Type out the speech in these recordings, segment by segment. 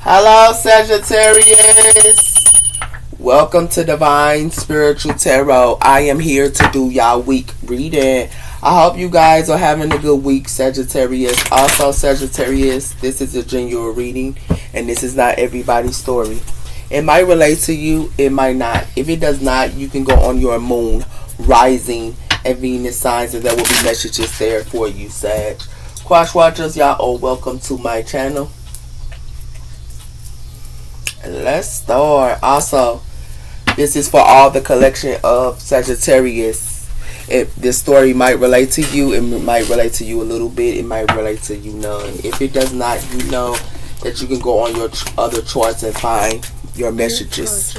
Hello, Sagittarius. Welcome to Divine Spiritual Tarot. I am here to do y'all week reading. I hope you guys are having a good week, Sagittarius. Also, Sagittarius, this is a general reading, and this is not everybody's story. It might relate to you, it might not. If it does not, you can go on your moon, rising, and Venus signs, and there will be messages there for you, Sag. Quash watchers, y'all are welcome to my channel. Let's start. Also, this is for all the collection of Sagittarius. If this story might relate to you, it might relate to you a little bit, it might relate to you none. If it does not, you know that you can go on your other charts and find your messages.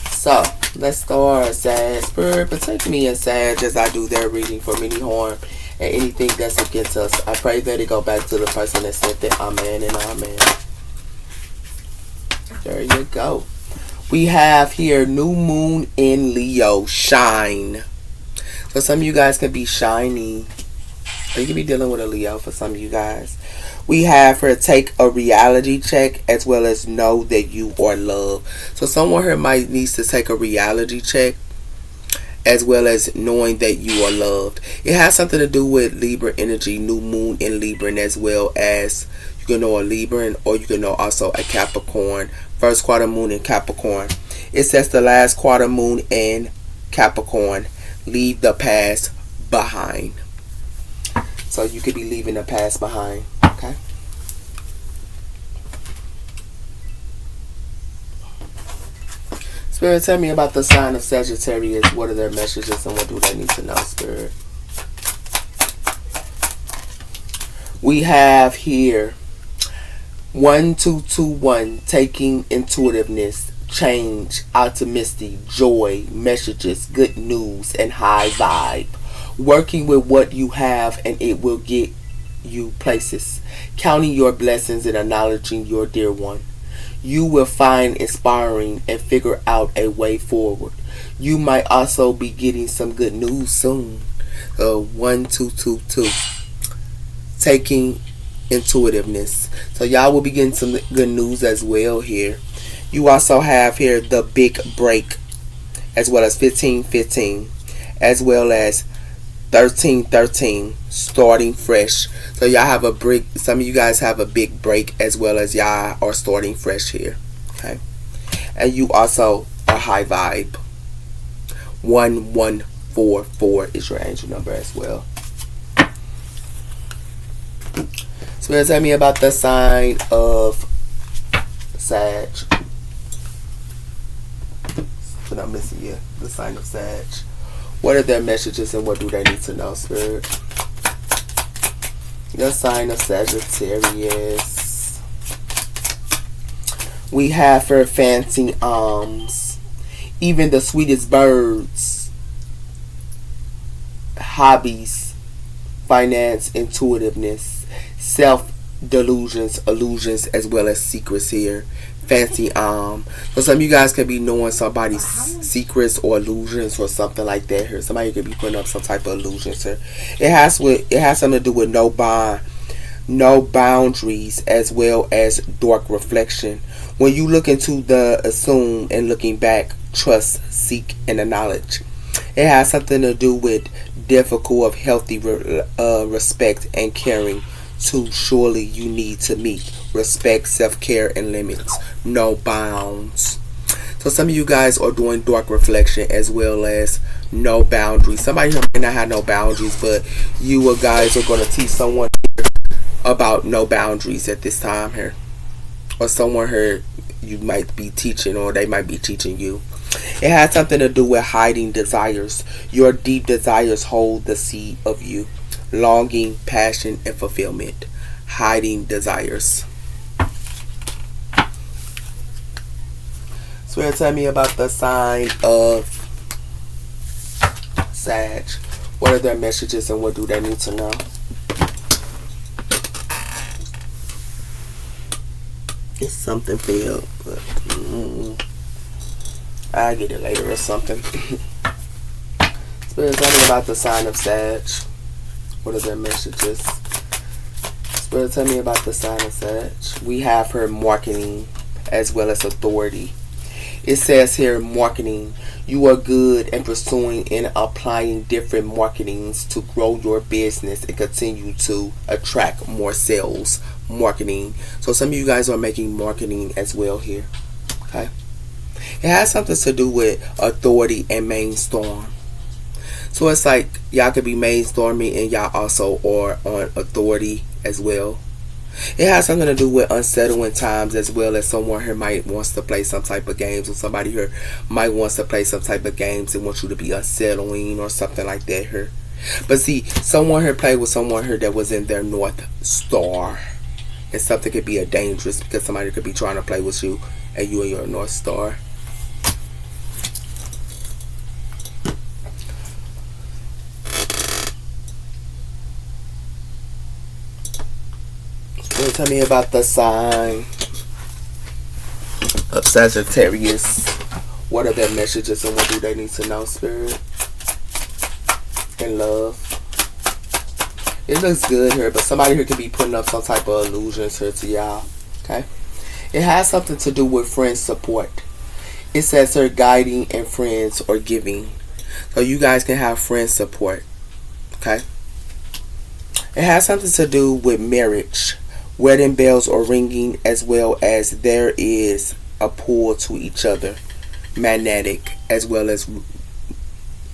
So, let's start, Sag. Spirit, protect me and Sag as I do their reading from any harm and anything that's against us. I pray that it go back to the person that sent it. Amen and amen. There you go. We have here new moon in Leo. Shine. So some of you guys can be shiny. Or you can be dealing with a Leo for some of you guys. We have her take a reality check as well as know that you are loved. So someone here might needs to take a reality check as well as knowing that you are loved. It has something to do with Libra energy, new moon in Libra, and as well as you can know a Libra or you can know also a Capricorn, first quarter moon in Capricorn. It says the last quarter moon in Capricorn, leave the past behind. So you could be leaving the past behind, okay? Spirit, tell me about the sign of Sagittarius. What are their messages and what do they need to know, Spirit? We have here 1221, taking intuitiveness, change, optimistic, joy, messages, good news, and high vibe. Working with what you have and it will get you places. Counting your blessings and acknowledging your dear one. You will find inspiring and figure out a way forward. You might also be getting some good news soon. 1222. Taking intuitiveness. So y'all will be getting some good news as well here. You also have here the big break, as well as 1515, as well as 1313, starting fresh. So y'all have a break. Some of you guys have a big break as well as y'all are starting fresh here. Okay. And you also are high vibe. 1144 is your angel number as well. So tell me about the sign of Sag. But I'm missing you. The sign of Sag. What are their messages and what do they need to know, Spirit? The sign of Sagittarius. We have her fancy arms. Even the sweetest birds. Hobbies. Finance, intuitiveness. Self-delusions, illusions, as well as secrets here. Fancy So some of you guys could be knowing somebody's secrets or illusions or something like that here. Somebody could be putting up some type of illusions here. It has something to do with no boundaries, as well as dark reflection. When you look into the assume and looking back, trust, seek, and acknowledge. It has something to do with difficult of healthy respect and caring. Too surely you need to meet. Respect, self-care, and limits. No bounds. So some of you guys are doing dark reflection as well as no boundaries. Somebody here might not have no boundaries, but you guys are going to teach someone about no boundaries at this time here. Or someone here you might be teaching, or they might be teaching you. It has something to do with hiding desires. Your deep desires hold the seed of you. Longing, passion, and fulfillment. Hiding desires. So tell me about the sign of Sag. What are their messages and what do they need to know? It's something failed, but I'll get it later or something. Spirit, tell me about the sign of Sag. What are their messages? Spirit, tell me about the sign of Sag. We have her marketing as well as authority. It says here marketing. You are good in pursuing and applying different marketings to grow your business and continue to attract more sales. Marketing. So some of you guys are making marketing as well here. Okay. It has something to do with authority and mainstorm. So it's like y'all could be mainstorming and y'all also are on authority as well. It has something to do with unsettling times as well, as someone here might wants to play some type of games, or somebody here might wants to play some type of games and want you to be unsettling or something like that here. But see, someone here played with someone here that was in their North Star. And something could be a dangerous because somebody could be trying to play with you and you and your North Star. Tell me about the sign of Sagittarius. What are their messages and what do they need to know, Spirit? And love. It looks good here, but somebody here could be putting up some type of illusions here to y'all. Okay? It has something to do with friend support. It says here guiding and friends or giving. So you guys can have friend support. Okay? It has something to do with marriage. Wedding bells are ringing, as well as there is a pull to each other. Magnetic, as well as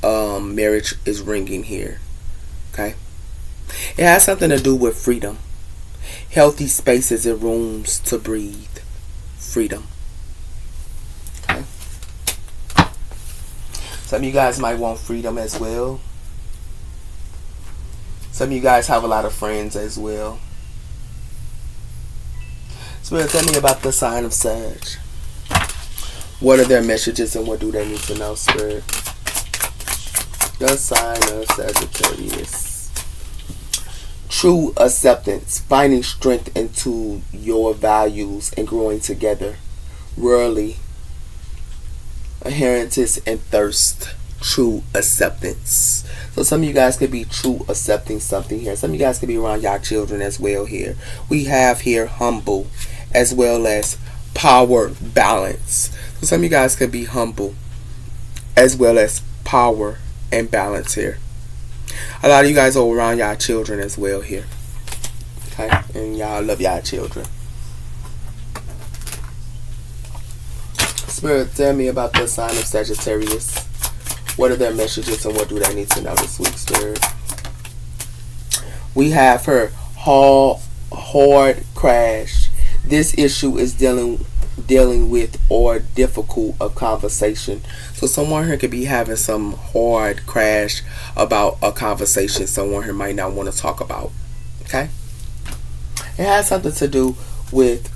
marriage is ringing here. Okay? It has something to do with freedom. Healthy spaces and rooms to breathe. Freedom. Okay? Some of you guys might want freedom as well. Some of you guys have a lot of friends as well. Spirit, tell me about the sign of Sag. What are their messages and what do they need to know, Spirit? The sign of Sagittarius. True acceptance. Finding strength into your values and growing together. Rarely. Inheritance and thirst. True acceptance. So some of you guys could be true accepting something here. Some of you guys could be around y'all children as well here. We have here humble, as well as power balance. So some of you guys could be humble, as well as power and balance here. A lot of you guys are around y'all children as well here. Okay? And y'all love y'all children. Spirit, tell me about the sign of Sagittarius. What are their messages and what do they need to know this week, Spirit? We have her hard crash. This issue is dealing with or difficult of conversation. So someone here could be having some hard crash about a conversation someone here might not want to talk about. Okay? It has something to do with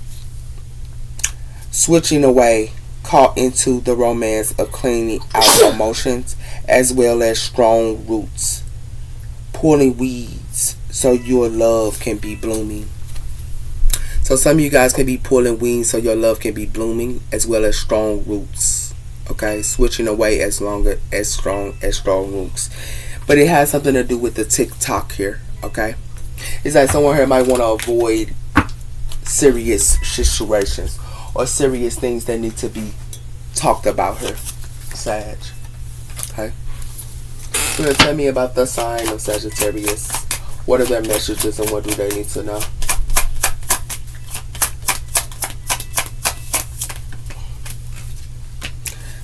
switching away, caught into the romance of cleaning out emotions, as well as strong roots, pulling weeds so your love can be blooming. So some of you guys can be pulling weeds so your love can be blooming, as well as strong roots. Okay, switching away as strong roots. But it has something to do with the TikTok here. Okay, it's like someone here might want to avoid serious situations or serious things that need to be talked about here, Sag. Okay. So tell me about the sign of Sagittarius. What are their messages and what do they need to know?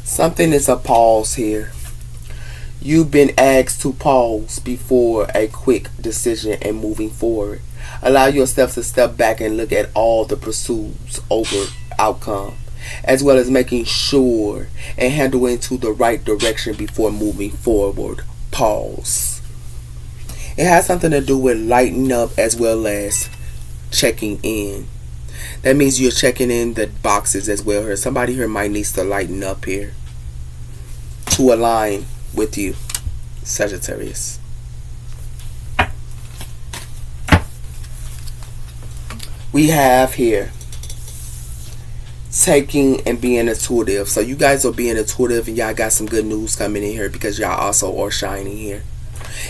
Something is a pause here. You've been asked to pause before a quick decision and moving forward. Allow yourself to step back and look at all the pursuits over outcome, as well as making sure and handle into the right direction before moving forward. Pause. It has something to do with lighting up as well as checking in. That means you're checking in the boxes as well here. Somebody here might need to lighten up here to align with you, Sagittarius. We have here taking and being intuitive. So you guys are being intuitive and y'all got some good news coming in here because y'all also are shining here.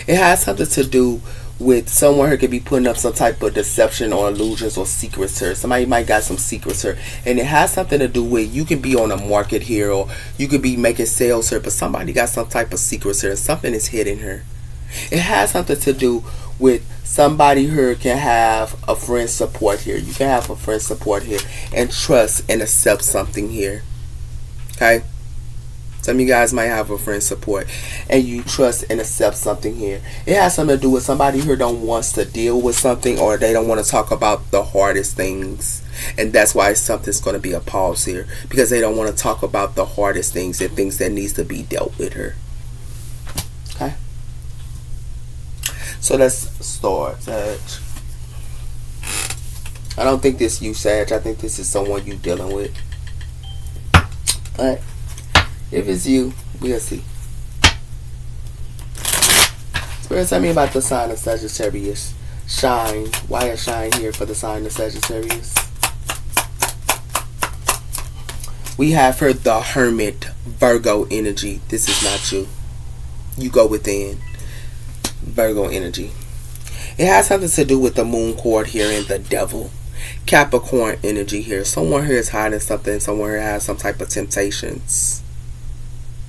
It has something to do with someone who could be putting up some type of deception or illusions or secrets here. Somebody might got some secrets here, and it has something to do with, you can be on a market here, or you could be making sales here, but somebody got some type of secrets here, and something is hidden here. It has something to do with somebody here can have a friend support here. You can have a friend support here and trust and accept something here. Okay? Some of you guys might have a friend support and you trust and accept something here. It has something to do with somebody here don't wants to deal with something, or they don't want to talk about the hardest things. And that's why something's going to be a pause here, because they don't want to talk about the hardest things and things that needs to be dealt with here. Okay? So let's start, Sag. I don't think this is you, Sag. I think this is someone you dealing with. Alright. If it's you, we'll see. Spirit, tell me about the sign of Sagittarius. Shine. Why a shine here for the sign of Sagittarius? We have here the Hermit, Virgo energy. This is not you. You go within. Virgo energy. It has something to do with the moon cord here and the devil. Capricorn energy here. Someone here is hiding something. Someone here has some type of temptations.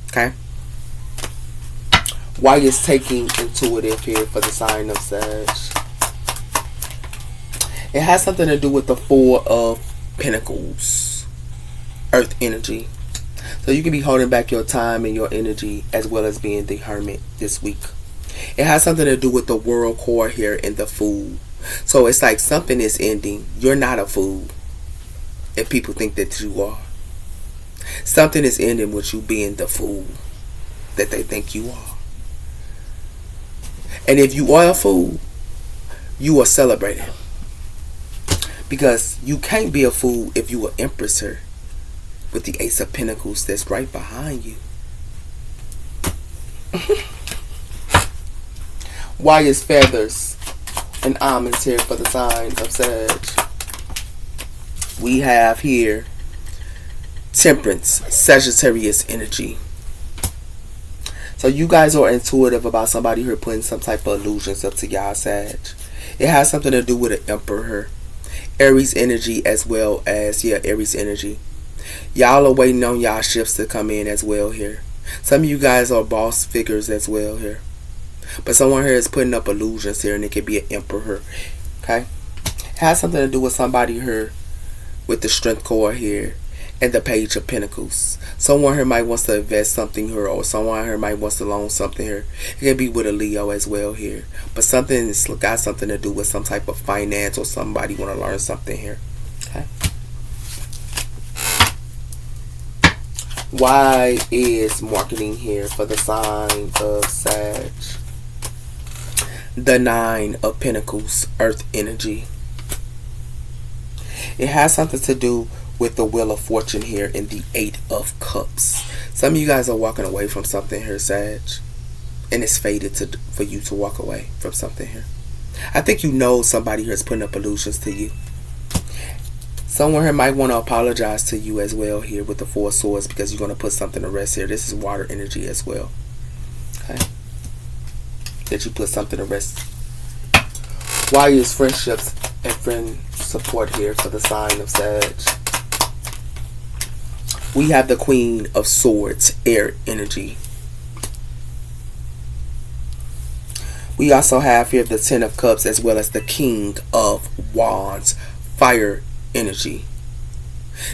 Okay? Why is taking intuitive here for the sign of Sag? It has something to do with the Four of Pentacles. Earth energy. So you can be holding back your time and your energy, as well as being the Hermit this week. It has something to do with the World core here and the Fool. So it's like something is ending. You're not a fool if people think that you are. Something is ending with you being the fool that they think you are. And if you are a fool, you are celebrated. Because you can't be a fool if you are Empress here with the Ace of Pentacles that's right behind you. Why is feathers and almonds here for the sign of Sag? We have here Temperance, Sagittarius energy. So you guys are intuitive about somebody here putting some type of illusions up to y'all, Sag. It has something to do with an Emperor. Aries energy as well as, Aries energy. Y'all are waiting on y'all shifts to come in as well here. Some of you guys are boss figures as well here. But someone here is putting up illusions here, and it could be an Emperor. Okay? It has something to do with somebody here with the Strength core here and the Page of Pentacles. Someone here might wants to invest something here, or someone here might wants to loan something here. It can be with a Leo as well here. But something's got something to do with some type of finance, or somebody want to learn something here. Okay? Why is marketing here for the sign of Sag? The Nine of Pentacles, Earth energy. It has something to do with the Wheel of Fortune here and the Eight of Cups. Some of you guys are walking away from something here, Sag. And it's fated for you to walk away from something here. I think you know somebody here is putting up illusions to you. Someone here might want to apologize to you as well here with the Four of Swords, because you're going to put something to rest here. This is water energy as well. Okay? That you put something to rest. Why is friendships and friend support here for the sign of Sag? We have the Queen of Swords, air energy. We also have here the Ten of Cups as well as the King of Wands, fire energy.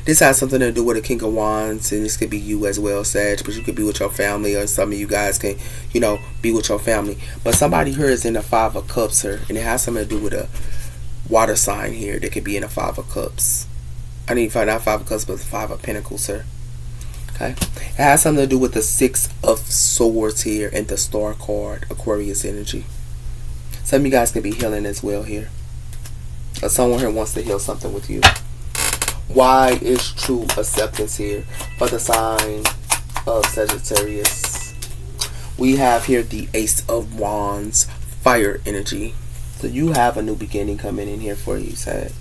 This has something to do with the King of Wands, and this could be you as well, Sag, but you could be with your family, or some of you guys can, be with your family. But somebody here is in the Five of Cups here, and it has something to do with a water sign here that could be in the Five of Cups. Not Five of Cups, but the Five of Pentacles here. Okay? It has something to do with the Six of Swords here and the Star card, Aquarius energy. Some of you guys can be healing as well here. Or someone here wants to heal something with you. Why is true acceptance here for the sign of Sagittarius? We have here the Ace of Wands, fire energy. So you have a new beginning coming in here for you, Sag.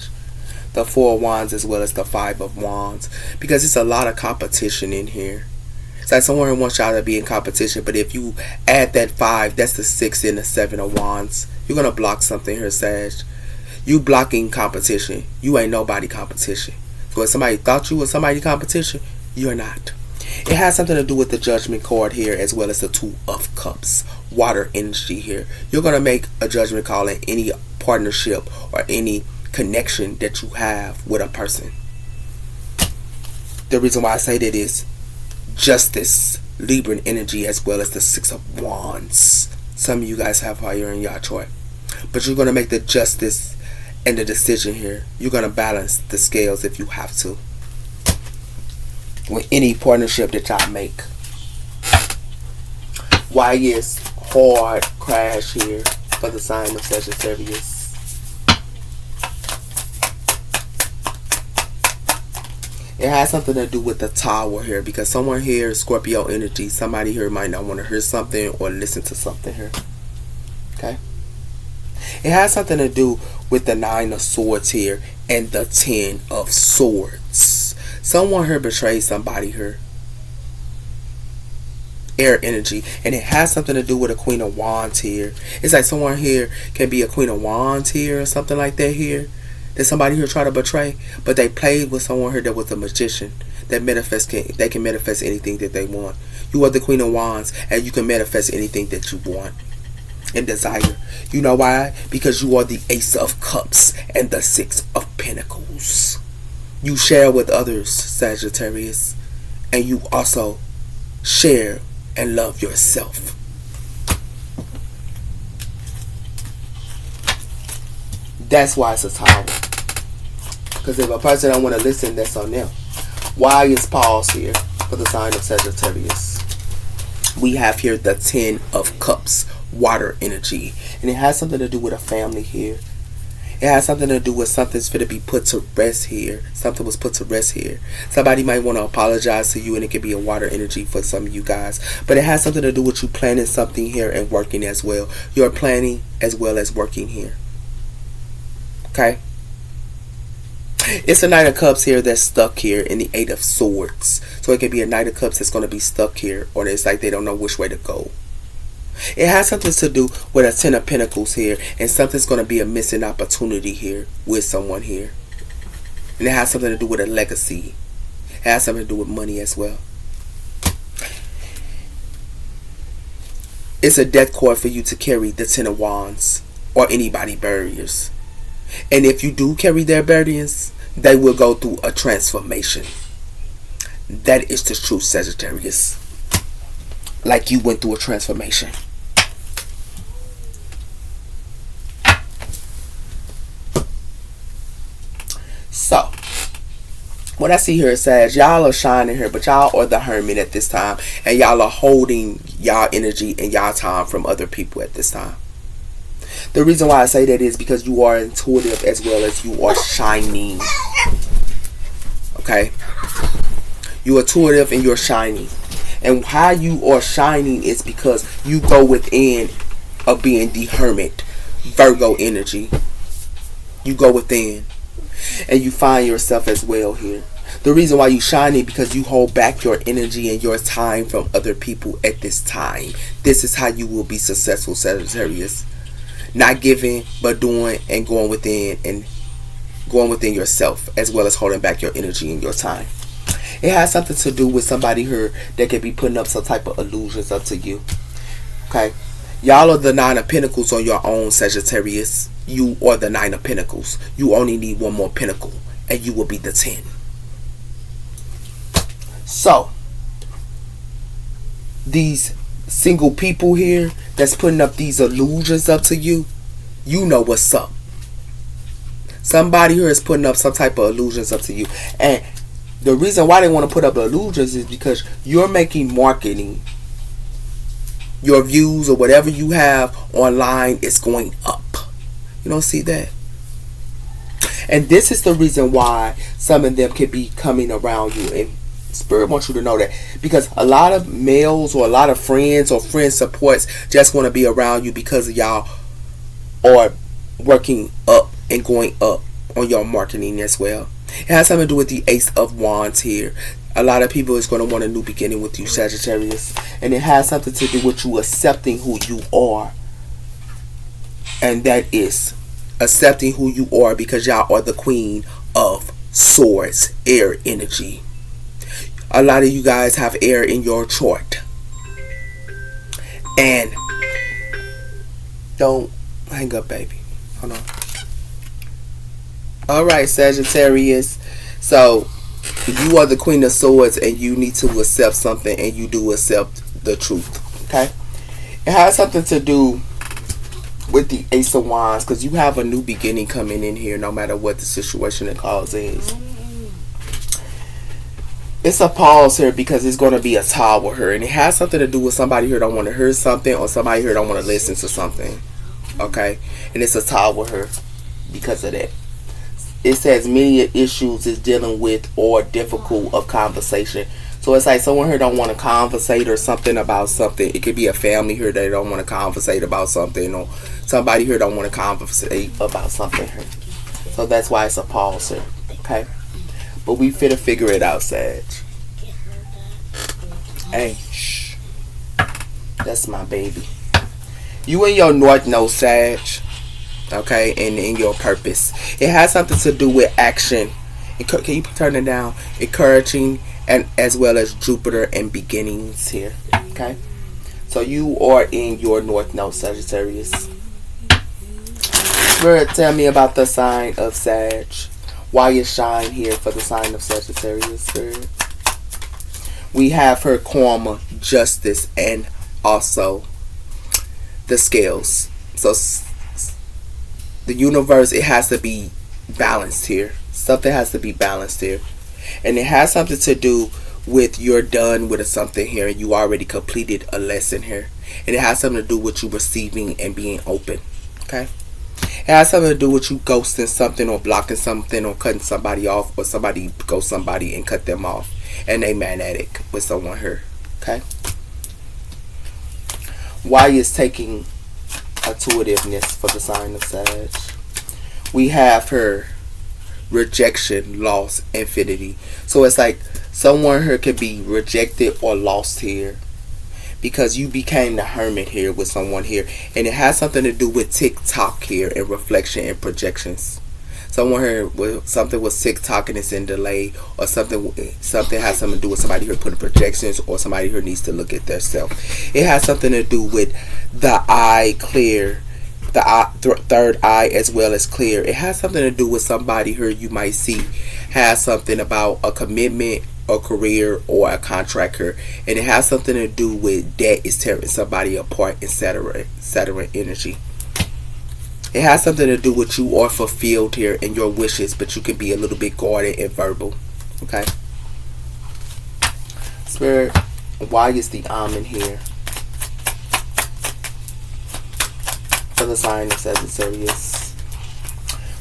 The Four of Wands as well as the Five of Wands. Because it's a lot of competition in here. It's like someone wants y'all to be in competition, but if you add that 5, that's the 6 and the 7 of wands. You're going to block something here, Sag. You blocking competition. You ain't nobody competition. So if somebody thought you was somebody competition, you're not. It has something to do with the judgment card here, as well as the 2 of cups. Water energy here. You're going to make a judgment call in any partnership or any connection that you have with a person. The reason why I say that is justice, Libran energy, as well as the 6 of wands. Some of you guys have fire in your chart, but you're going to make the justice and the decision here. You're going to balance the scales if you have to with any partnership that y'all make. Why is hard crash here for the sign of Sagittarius? It has something to do with the Tower here, because someone here, Scorpio energy, somebody here might not want to hear something or listen to something here. Okay? It has something to do with the 9 of Swords here and the 10 of Swords. Someone here betrayed somebody here. Air energy. And it has something to do with a Queen of Wands here. It's like someone here can be a Queen of Wands here or something like that here. That somebody here try to betray, but they played with someone here that was a magician that they can manifest anything that they want. You are the Queen of Wands, and you can manifest anything that you want and desire. You know why? Because you are the Ace of Cups and the 6 of Pentacles. You share with others, Sagittarius, and you also share and love yourself. That's why it's a Tower. Because if a person don't want to listen, that's on them. Why is pause here for the sign of Sagittarius? We have here the 10 of Cups, water energy. And it has something to do with a family here. It has something to do with something's going to be put to rest here. Something was put to rest here. Somebody might want to apologize to you, and it could be a water energy for some of you guys. But it has something to do with you planning something here and working as well. You're planning as well as working here. Okay? It's a Knight of Cups here that's stuck here in the 8 of Swords. So it could be a Knight of Cups that's going to be stuck here, or it's like they don't know which way to go. It has something to do with a 10 of Pentacles here, and something's going to be a missing opportunity here with someone here. And it has something to do with a legacy. It has something to do with money as well. It's a death card for you to carry the 10 of Wands or anybody barriers. And if you do carry their burdens, they will go through a transformation. That is the truth, Sagittarius. Like you went through a transformation. So, what I see here is Sag, y'all are shining here, but y'all are the hermit at this time. And y'all are holding y'all energy and y'all time from other people at this time. The reason why I say that is because you are intuitive as well as you are shining. Okay? You are intuitive and you're shining. And how you are shining is because you go within of being the hermit. Virgo energy. You go within. And you find yourself as well here. The reason why you shining because you hold back your energy and your time from other people at this time. This is how you will be successful, Sagittarius. Not giving, but doing and going within yourself, as well as holding back your energy and your time. It has something to do with somebody here that could be putting up some type of illusions up to you. Okay? Y'all are the 9 of Pentacles on your own, Sagittarius. You are the 9 of Pentacles. You only need one more pentacle, and you will be the 10. So, these single people here that's putting up these illusions up to you, you know what's up. Somebody here is putting up some type of illusions up to you. And the reason why they want to put up illusions is because you're making marketing. Your views or whatever you have online is going up. You don't see that? And this is the reason why some of them can be coming around you. And Spirit wants you to know that. Because a lot of males or a lot of friends or friend supports just want to be around you because of y'all are working up and going up on your marketing as well. It has something to do with the Ace of Wands here. A lot of people is going to want a new beginning with you, Sagittarius. And it has something to do with you accepting who you are. And that is accepting who you are, because y'all are the Queen of Swords, air energy. A lot of you guys have air in your chart. And don't hang up, baby. Hold on. Alright, Sagittarius. So, you are the Queen of Swords, and you need to accept something, and you do accept the truth. Okay? It has something to do with the Ace of Wands, because you have a new beginning coming in here, no matter what the situation and cause is. It's a pause here because it's going to be a tie with her, and it has something to do with somebody here don't want to hear something, or somebody here don't want to listen to something. Okay? And it's a tie with her because of that. It says many issues is dealing with or difficult of conversation. So it's like someone here don't want to conversate or something about something. It could be a family here that don't want to conversate about something, or somebody here don't want to conversate about something here. So that's why it's a pause here. Okay? But we finna figure it out, Sag. Hey, shh. That's my baby. You in your North Node, Sag. Okay? And in your purpose. It has something to do with action. Can you turn it down? Encouraging, and as well as Jupiter and beginnings here. Okay? So you are in your North Node, Sagittarius. Spirit, tell me about the sign of Sag. Why is shine here for the sign of Sagittarius, Spirit? We have her karma, justice, and also the scales. So the universe, it has to be balanced here. Something has to be balanced here. And it has something to do with you're done with something here, and you already completed a lesson here. And it has something to do with you receiving and being open. Okay? It has something to do with you ghosting something, or blocking something, or cutting somebody off, or somebody ghost somebody and cut them off, and they magnetic with someone here. Okay? Why is taking intuitiveness for the sign of Sag? We have her rejection, loss, infinity. So it's like someone here could be rejected or lost here, because you became the hermit here with someone here. And it has something to do with TikTok here, and reflection and projections. Someone here with something with TikTok and it's in delay, or something has something to do with somebody here putting projections, or somebody here needs to look at their self. It has something to do with the eye clear, the third eye as well as clear. It has something to do with somebody here you might see has something about a commitment, a career, or a contract here. And it has something to do with debt is tearing somebody apart, etc. energy. It has something to do with you are fulfilled here in your wishes, but you can be a little bit guarded and verbal. Okay? Spirit, why is the almond here for the sign of Sagittarius?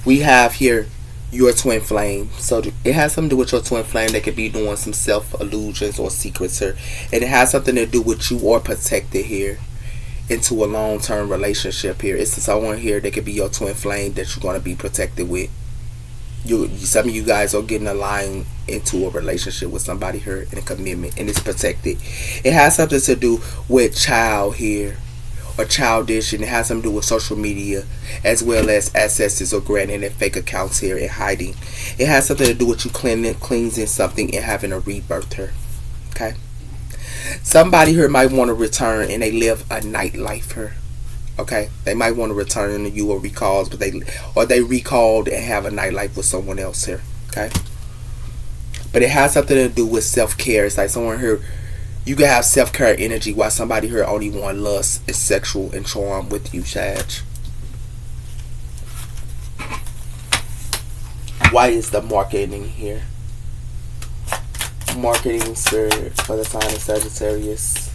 We have here your twin flame. So it has something to do with your twin flame. They could be doing some self-illusions or secrets here. And it has something to do with you are protected here into a long-term relationship here. It's someone here that could be your twin flame that you're going to be protected with. Some of you guys are getting aligned into a relationship with somebody here in a commitment, and it's protected. It has something to do with child here, or childish, and it has something to do with social media, as well as ancestors or granting and fake accounts here and hiding. It has something to do with you cleansing something and having a rebirth here. Okay? Somebody here might want to return, and they live a nightlife here. Okay? They might want to return to you or recalls, but they recalled and have a nightlife with someone else here. Okay? But it has something to do with self-care. It's like someone here, you can have self-care energy, while somebody here only want lust and sexual and charm with you, Sag. Why is the marketing here? Marketing, Spirit, for the sign of Sagittarius.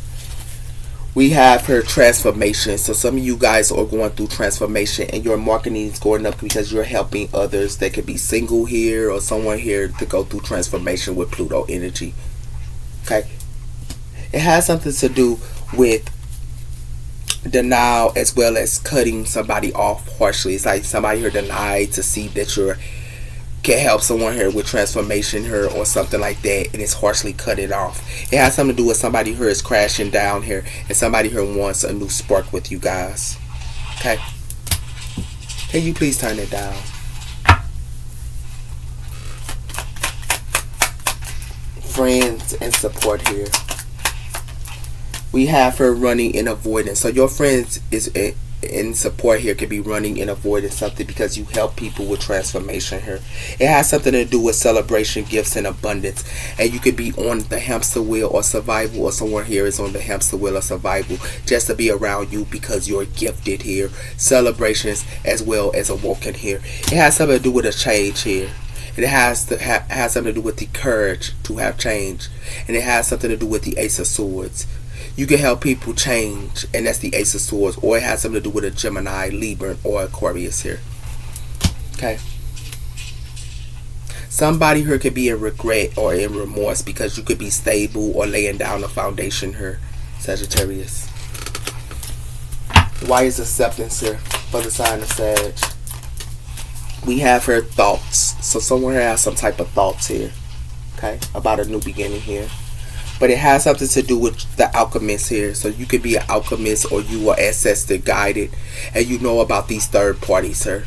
We have her transformation. So some of you guys are going through transformation, and your marketing is going up because you're helping others that could be single here, or someone here to go through transformation with Pluto energy. Okay? It has something to do with denial, as well as cutting somebody off harshly. It's like somebody here denied to see that you're can help someone here with transformation here or something like that, and it's harshly cut it off. It has something to do with somebody here is crashing down here, and somebody here wants a new spark with you guys. Okay? Can you please turn it down? Friends and support here. We have her running in avoidance. So your friends is in support here could be running in avoidance something because you help people with transformation here. It has something to do with celebration, gifts, and abundance. And you could be on the hamster wheel or survival, or someone here is on the hamster wheel or survival just to be around you because you're gifted here. Celebrations as well as awoken here. It has something to do with a change here. And it has something to do with the courage to have change. And it has something to do with the Ace of Swords. You can help people change, and that's the Ace of Swords. Or it has something to do with a Gemini, Libra, or Aquarius here. Okay. Somebody here could be in regret or in remorse because you could be stable or laying down a foundation here, Sagittarius. Why is acceptance here for the sign of Sag? We have her thoughts. So someone here has some type of thoughts here, okay, about a new beginning here. But it has something to do with the alchemist here. So you could be an alchemist, or you are ancestor guided, and you know about these third parties here,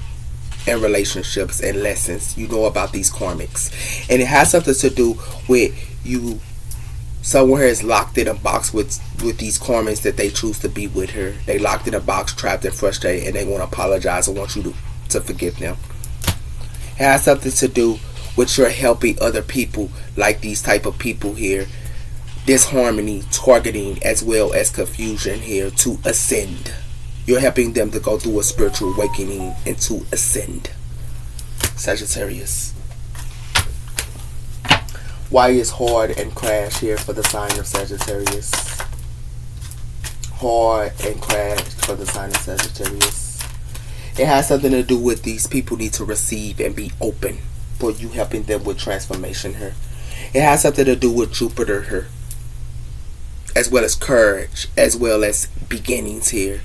and relationships and lessons. You know about these karmics. And it has something to do with you. Someone here is locked in a box with these karmics that they choose to be with her. They locked in a box, trapped and frustrated, and they want to apologize and want you to forgive them. It has something to do with your helping other people, like these type of people here. Disharmony, targeting, as well as confusion here, to ascend. You're helping them to go through a spiritual awakening and to ascend. Sagittarius. Why is hard and crash here for the sign of Sagittarius? Hard and crash for the sign of Sagittarius. It has something to do with these people need to receive and be open for you helping them with transformation here. It has something to do with Jupiter here, as well as courage, as well as beginnings here.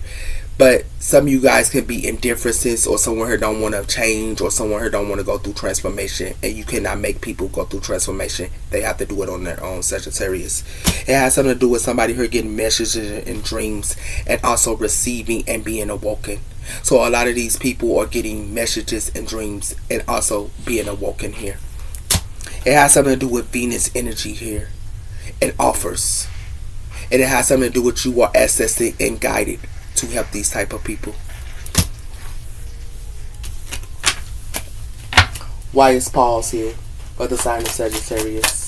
But some of you guys can be indifferences, or someone here don't want to change, or someone here don't want to go through transformation, and you cannot make people go through transformation. They have to do it on their own, Sagittarius. It has something to do with somebody here getting messages in dreams, and also receiving and being awoken. So a lot of these people are getting messages in dreams and also being awoken here. It has something to do with Venus energy here, and offers. And it has something to do with you are accessing and guided to help these type of people. Why is pause here for the sign of Sagittarius?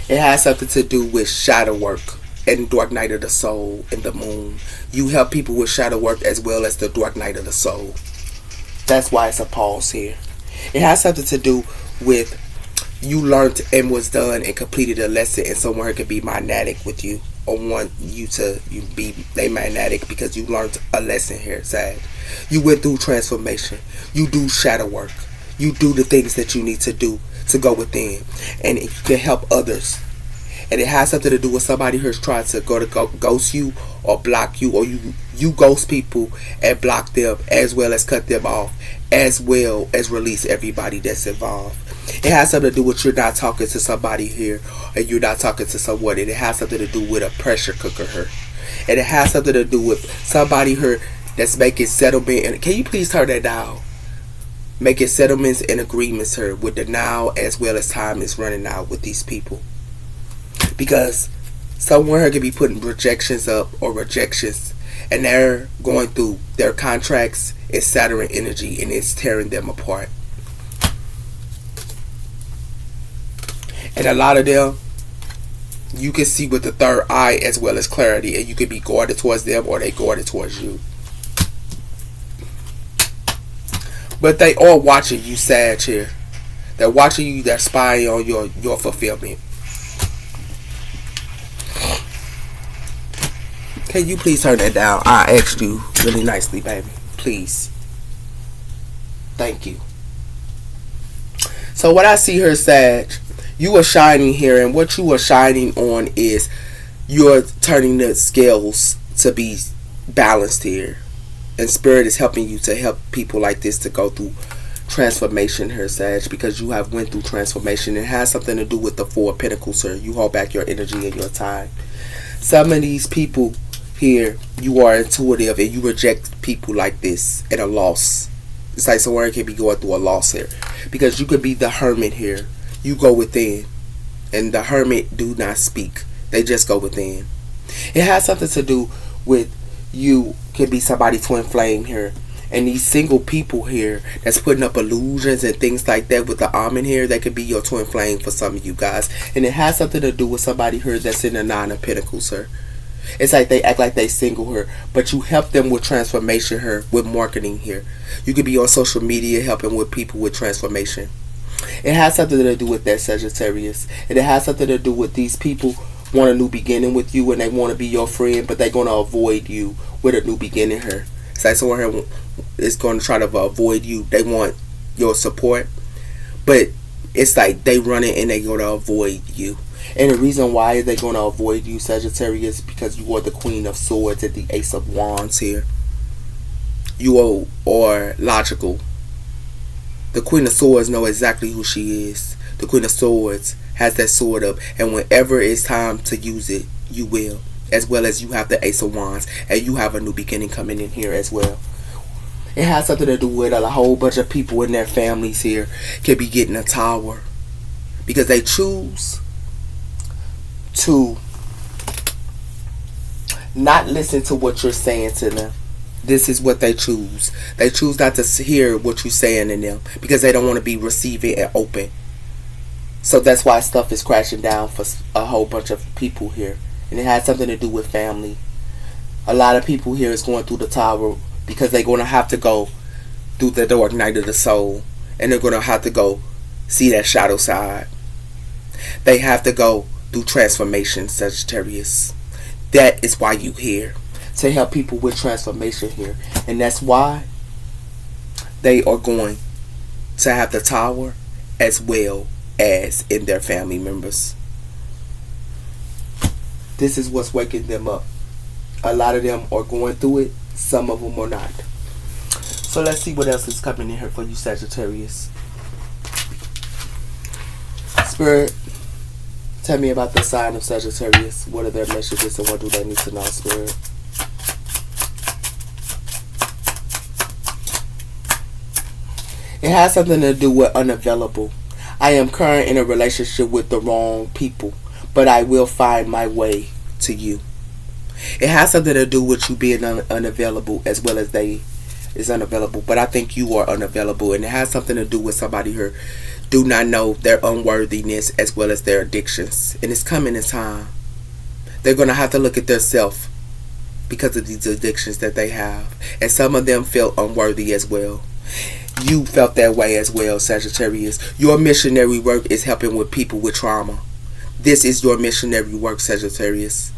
It has something to do with shadow work and dark night of the soul and the moon. You help people with shadow work as well as the dark night of the soul. That's why it's a pause here. It has something to do with you learned and was done and completed a lesson, and someone could be magnetic with you, or want you to be magnetic because you learned a lesson here, Sag. You went through transformation. You do shadow work. You do the things that you need to do to go within, and you can help others. And it has something to do with somebody who's trying to ghost you or block you, or you ghost people and block them, as well as cut them off, as well as release everybody that's involved. It has something to do with you're not talking to somebody here, and you're not talking to someone, and it has something to do with a pressure cooker here. And it has something to do with somebody here that's making settlement. And can you please turn that down? Making settlements and agreements here with the now, as well as time is running out with these people. Because someone here could be putting projections up or rejections, and they're going through their contracts. It's Saturn energy, and it's tearing them apart. And a lot of them, you can see with the third eye as well as clarity, and you can be guarded towards them, or they guarded towards you. But they are watching you, Sag, here. They're watching you, they're spying on your fulfillment. Can you please turn that down? I asked you really nicely, baby. Please. Thank you. So what I see here, Sag, you are shining here, and what you are shining on is you're turning the scales to be balanced here. And Spirit is helping you to help people like this to go through transformation here, Sag, because you have went through transformation. It has something to do with the Four of Pentacles, sir. You hold back your energy and your time. Some of these people here, you are intuitive and you reject people like this at a loss. It's like someone can be going through a loss here. Because you could be the hermit here. You go within. And the hermit do not speak. They just go within. It has something to do with you can be somebody twin flame here. And these single people here that's putting up illusions and things like that with the almond here, that could be your twin flame for some of you guys. And it has something to do with somebody here that's in the Nine of Pentacles, sir. It's like they act like they single here, but you help them with transformation here, with marketing here. You could be on social media helping with people with transformation. It has something to do with that, Sagittarius. And it has something to do with these people want a new beginning with you and they want to be your friend, but they're going to avoid you with a new beginning here. It's like someone here is going to try to avoid you. They want your support, but it's like they run it and they're going to avoid you. And the reason why they're going to avoid you, Sagittarius, because you are the Queen of Swords and the Ace of Wands here. You are logical. The Queen of Swords know exactly who she is. The Queen of Swords has that sword up, and whenever it's time to use it, you will. As well as you have the Ace of Wands, and you have a new beginning coming in here as well. It has something to do with a whole bunch of people in their families here can be getting a tower because they choose to not listen to what you're saying to them. This is what they choose. They choose not to hear what you're saying to them because they don't want to be receiving and open. So that's why stuff is crashing down for a whole bunch of people here. And it has something to do with family. A lot of people here is going through the tower because they're going to have to go through the dark night of the soul. And they're going to have to go see that shadow side. They have to go through transformation, Sagittarius. That is why you're here. To help people with transformation here. And that's why they are going to have the tower as well as in their family members. This is what's waking them up. A lot of them are going through it. Some of them are not. So let's see what else is coming in here for you, Sagittarius. Spirit, tell me about the sign of Sagittarius. What are their messages and what do they need to know, Spirit? It has something to do with unavailable. I am current in a relationship with the wrong people, but I will find my way to you. It has something to do with you being unavailable as well as they is unavailable. But I think you are unavailable, and it has something to do with somebody who do not know their unworthiness as well as their addictions. And it's coming in time. They're going to have to look at themselves because of these addictions that they have. And some of them feel unworthy as well. You felt that way as well, Sagittarius. Your missionary work is helping with people with trauma. This is your missionary work, Sagittarius.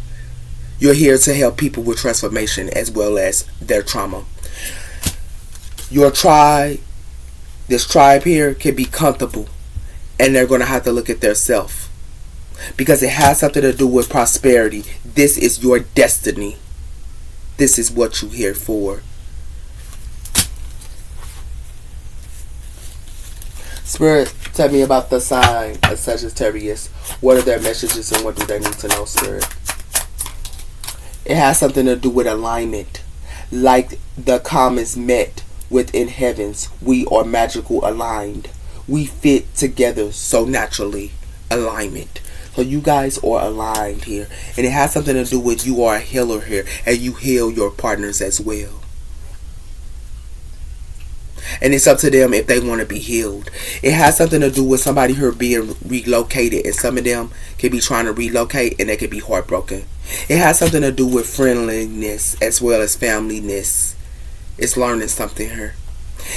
You're here to help people with transformation as well as their trauma. Your tribe, this tribe here, can be comfortable. And they're going to have to look at their self. Because it has something to do with prosperity. This is your destiny. This is what you're here for. Spirit, tell me about the sign of Sagittarius. What are their messages and what do they need to know, Spirit? It has something to do with alignment. Like the comets met within heavens, we are magical aligned. We fit together so naturally. Alignment. So you guys are aligned here. And it has something to do with you are a healer here. And you heal your partners as well. And it's up to them if they want to be healed. It has something to do with somebody who are being relocated. And some of them can be trying to relocate and they can be heartbroken. It has something to do with friendliness as well as familyness. It's learning something here.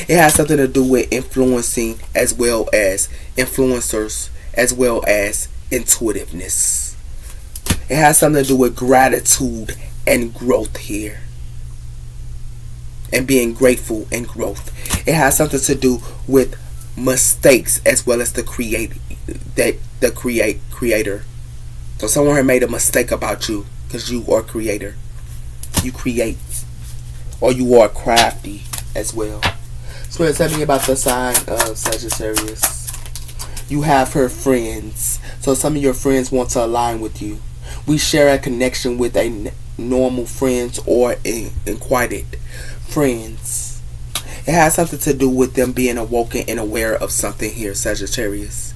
It has something to do with influencing as well as influencers as well as intuitiveness. It has something to do with gratitude and growth here. And being grateful and growth. It has something to do with mistakes as well as the creator. So someone had made a mistake about you because you are creator. You create. or you are crafty as well. Spirit, tell me about the sign of Sagittarius. You have her friends. So some of your friends want to align with you. We share a connection with a normal friends or inquired friends. It has something to do with them being awoken and aware of something here, Sagittarius.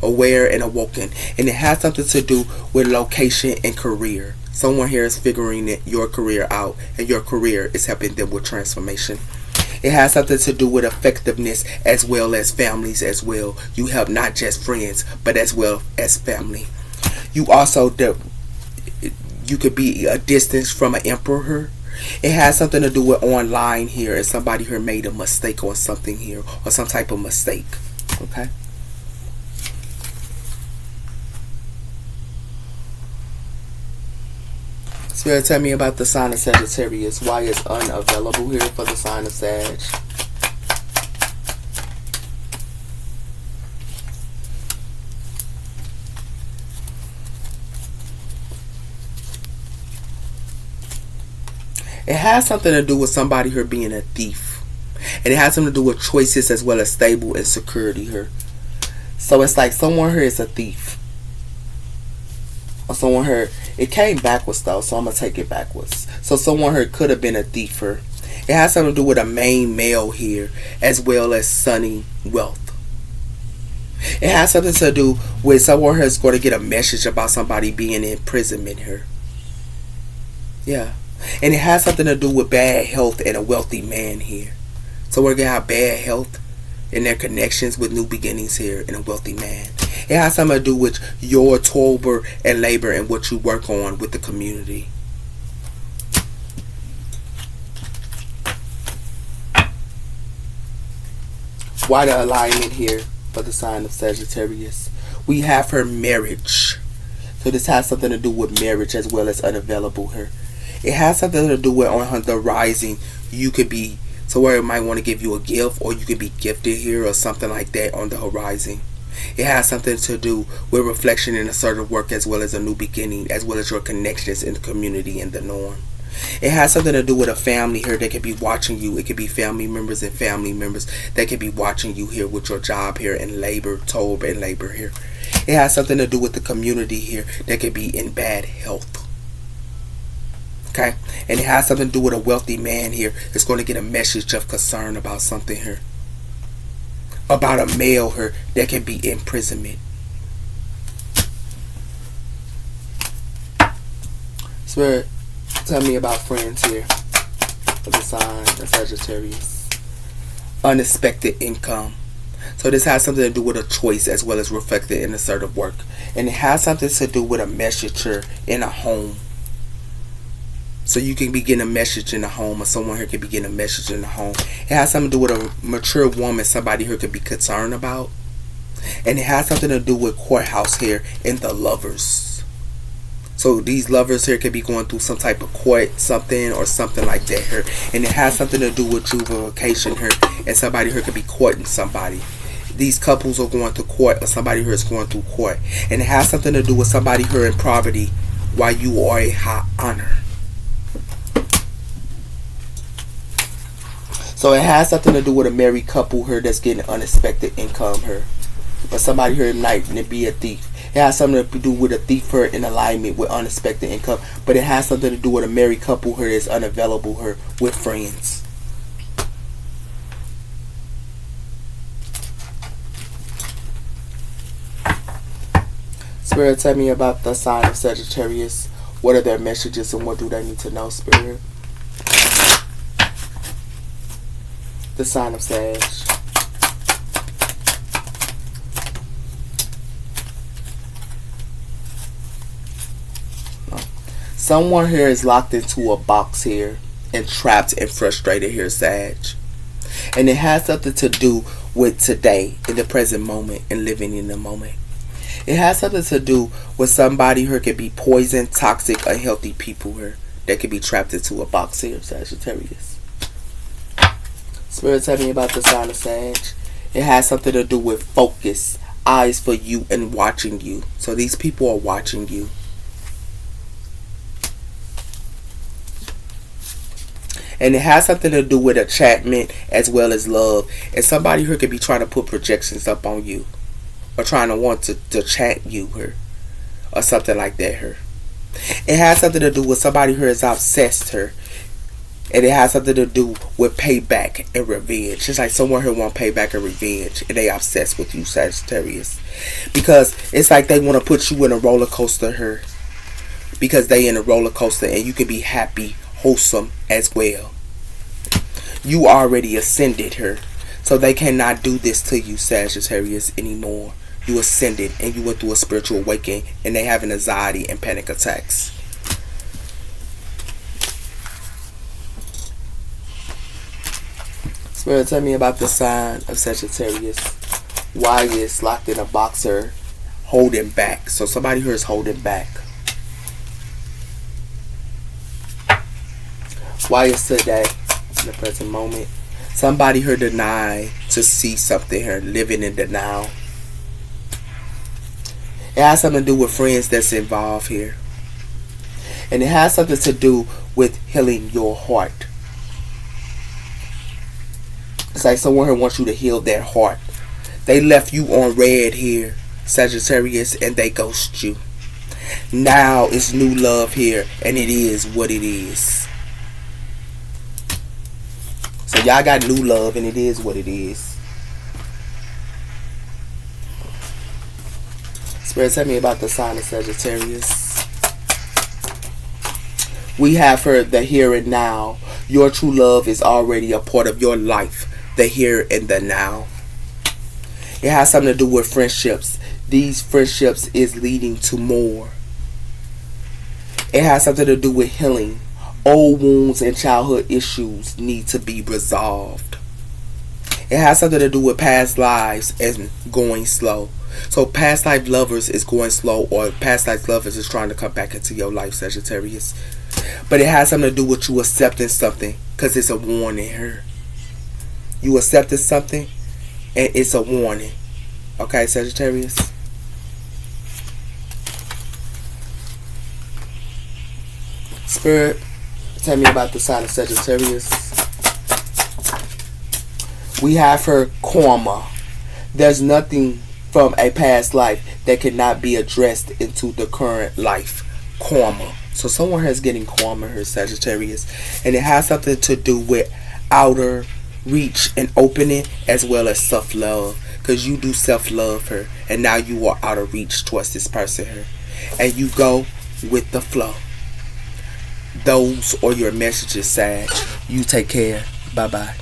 Aware and awoken. And it has something to do with location and career. Someone here is figuring your career out, and your career is helping them with transformation. It has something to do with effectiveness as well as families as well. You help not just friends, but as well as family. You also, you could be a distance from an emperor. It has something to do with online here, and somebody here made a mistake on something here, or some type of mistake. Okay. Spirit, tell me about the sign of Sagittarius. Why is unavailable here for the sign of Sag? It has something to do with somebody here being a thief. And it has something to do with choices as well as stable and security here. So it's like someone here is a thief. Or someone here, it came backwards though, so I'm going to take it backwards. So someone here could have been a thief here. It has something to do with a main male here, as well as sunny wealth. It has something to do with someone here is going to get a message about somebody being in imprisonment here. Yeah. And it has something to do with bad health and a wealthy man here. So we're going to have bad health and their connections with new beginnings here and a wealthy man. It has something to do with your toil and labor and what you work on with the community. Why the alignment here for the sign of Sagittarius? We have her marriage. So this has something to do with marriage as well as unavailable here. It has something to do with on the rising. You could be, so where it might want to give you a gift, or you could be gifted here or something like that on the horizon. It has something to do with reflection and assertive work as well as a new beginning, as well as your connections in the community and the norm. It has something to do with a family here that could be watching you. It could be family members and family members that could be watching you here with your job here and labor, toil and labor here. It has something to do with the community here that could be in bad health. Okay, and it has something to do with a wealthy man here that's going to get a message of concern about something here. About a male here that can be imprisonment. Spirit, tell me about friends here for the sign of Sagittarius. Unexpected income. So this has something to do with a choice as well as reflected in assertive work. And it has something to do with a message here in a home. So you can be getting a message in the home, or someone here could be getting a message in the home. It has something to do with a mature woman somebody here could be concerned about. And it has something to do with courthouse here and the lovers. So these lovers here could be going through some type of court, something or something like that here. And it has something to do with justification here, and somebody here could be courting somebody. These couples are going to court, or somebody here is going through court. And it has something to do with somebody here in poverty while you are a high honor. So it has something to do with a married couple here that's getting unexpected income here. But somebody here might be a thief. It has something to do with a thief here in alignment with unexpected income. But it has something to do with a married couple here that's unavailable here with friends. Spirit, tell me about the sign of Sagittarius. What are their messages and what do they need to know, Spirit? The sign of Sag. Someone here is locked into a box here and trapped and frustrated here, Sag. And it has something to do with today, in the present moment, and living in the moment. It has something to do with somebody here could be poison, toxic, unhealthy people here that could be trapped into a box here, Sagittarius. Spirit, tell me about the sign of Sag. It has something to do with focus, eyes for you and watching you. So these people are watching you. And it has something to do with enchantment as well as love. And somebody here could be trying to put projections up on you, or trying to want to chant you her, or something like that her. It has something to do with somebody here is obsessed her. And it has something to do with payback and revenge. It's like someone here want payback and revenge, and they obsessed with you, Sagittarius. Because it's like they want to put you in a roller coaster here. Because they in a roller coaster, and you can be happy, wholesome as well. You already ascended her. So they cannot do this to you, Sagittarius, anymore. You ascended, and you went through a spiritual awakening, and they have anxiety and panic attacks. Spirit, tell me about the sign of Sagittarius. Why is locked in a box here, holding back? So somebody here is holding back. Why is today, in the present moment? Somebody here deny to see something here, living in denial. It has something to do with friends that's involved here. And it has something to do with healing your heart. It's like someone here wants you to heal their heart. They left you on red here, Sagittarius, and they ghost you. Now it's new love here, and it is what it is. So y'all got new love, and it is what it is. Spirit, tell me about the sign of Sagittarius. We have her the here and now. Your true love is already a part of your life. The here and the now. It has something to do with friendships. These friendships is leading to more. It has something to do with healing. Old wounds and childhood issues need to be resolved. It has something to do with past lives and going slow. So past life lovers is going slow, or past life lovers is trying to come back into your life, Sagittarius. But it has something to do with you accepting something, because it's a warning here. You accepted something, and it's a warning. Okay, Sagittarius? Spirit, tell me about the sign of Sagittarius. We have her karma. There's nothing from a past life that cannot be addressed into the current life. Karma. So someone is getting karma here, Sagittarius. And it has something to do with outer reach and opening, as well as self-love, because you do self-love her, and now you are out of reach towards this person here, and you go with the flow. Those are your messages, Sag. You take care. Bye bye.